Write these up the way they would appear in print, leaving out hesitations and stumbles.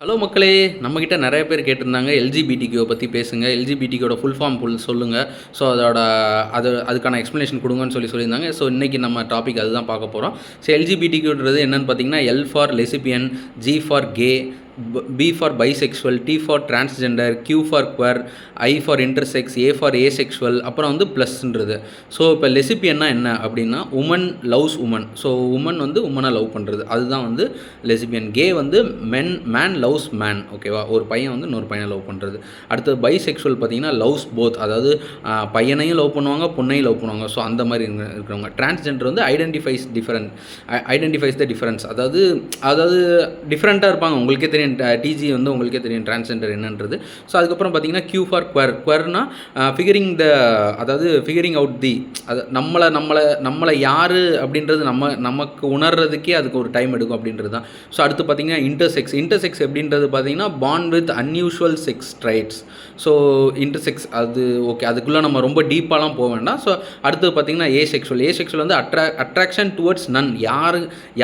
Hello மக்களே, நம்மக்கிட்ட நிறைய பேர் கேட்டிருந்தாங்க எல்ஜிபிடிக்யூ பற்றி பேசுங்க, எல்ஜிபிடிக்யூட ஃபுல் ஃபார்ம் சொல்லுங்கள். ஸோ அதுக்கான எக்ஸ்ப்ளனேஷன் கொடுங்கன்னு சொல்லியிருந்தாங்க. ஸோ இன்றைக்கி நம்ம டாபிக் அதுதான் பார்க்க போகிறோம். ஸோ எல்ஜிபிடிக்யூன்றது என்னென்னு பார்த்தீங்கன்னா, L for lesbian, G for K, B for bisexual, T for transgender, Q for queer, I for intersex, A for asexual, அப்புறம் வந்து ப்ளஸ்ன்றது. ஸோ இப்போ லெசிபியன்னா என்ன அப்படின்னா, woman loves woman. So woman வந்து உமனை லவ் பண்ணுறது, அதுதான் வந்து லெசிபியன். கே வந்து மேன் லவ்ஸ் மேன். ஓகேவா, ஒரு பையன் வந்து இன்னொரு பையனை லவ் பண்ணுறது. அடுத்தது பைசெக்சுவல் பார்த்தீங்கன்னா லவ்ஸ் போத், அதாவது பையனையும் லவ் பண்ணுவாங்க, பொண்ணையும் லவ் பண்ணுவாங்க. ஸோ அந்த மாதிரி இருக்கிறவங்க. டிரான்ஸ்ஜெண்டர் வந்து ஐடென்டிஃபைஸ் த டிஃபரன்ஸ், அதாவது டிஃப்ரெண்ட்டாக இருப்பாங்க. உங்களுக்கே தெரியும், டிஜி வந்து உங்களுக்கே தெரியும் டிரான்ஸ்ஜெண்டர் என்னன்றது. ஸோ அதுக்கப்புறம் பார்த்தீங்கன்னா கியூ ஃபார் குவர்னா ஃபிகரிங் அவுட் தி, அது நம்மளை யார் அப்படின்றது நமக்கு உணர்றதுக்கே அதுக்கு ஒரு டைம் எடுக்கும் அப்படின்றது தான். ஸோ அடுத்து பார்த்தீங்கன்னா இன்டர்செக்ஸ் எப்படின்றது பார்த்தீங்கன்னா born with unusual sex traits. So intersex அது ஓகே, அதுக்குள்ளே நம்ம ரொம்ப டீப்பாலாம் போக வேண்டாம். ஸோ அடுத்து பார்த்தீங்கன்னா ஏசெக்சுவல் வந்து அட்ராக்ஷன் டுவர்ட்ஸ் நன்,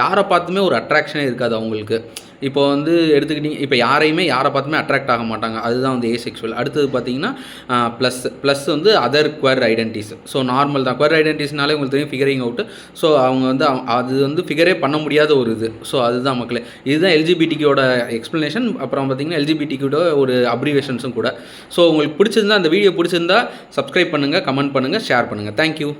யாரை பார்த்துமே ஒரு அட்ராக்ஷனே இருக்காது அவங்களுக்கு. இப்போ வந்து எடுத்துக்கிட்டிங்க, இப்போ யாரை பார்த்துமே அட்ராக்ட் ஆக மாட்டாங்க, அதுதான் வந்து ஏசெக்சுவல். அடுத்தது பார்த்தீங்கன்னா ப்ளஸ் வந்து அதர் குவர் ஐடென்டிஸ். ஸோ நார்மல் தான், குவர் ஐடென்டிஸ்னாலே உங்களுக்கு தெரியும் ஃபிகரிங் அவுட்டு. ஸோ அவங்க வந்து அது வந்து ஃபிகரே பண்ண முடியாத ஒரு இது. ஸோ அதுதான் மக்களே, இதுதான் எல்ஜிபிடிக்யூட எக்ஸ்ப்ளனேஷன். அப்புறம் பார்த்தீங்கன்னா எல்ஜிபிடிக்யூட ஒரு அப்ரிவேஷன்ஸும் கூட. ஸோ உங்களுக்கு பிடிச்சிருந்தா, அந்த வீடியோ பிடிச்சிருந்தா சப்ஸ்கிரைப் பண்ணுங்கள், கமெண்ட் பண்ணுங்கள், ஷேர் பண்ணுங்கள். தேங்க்யூ.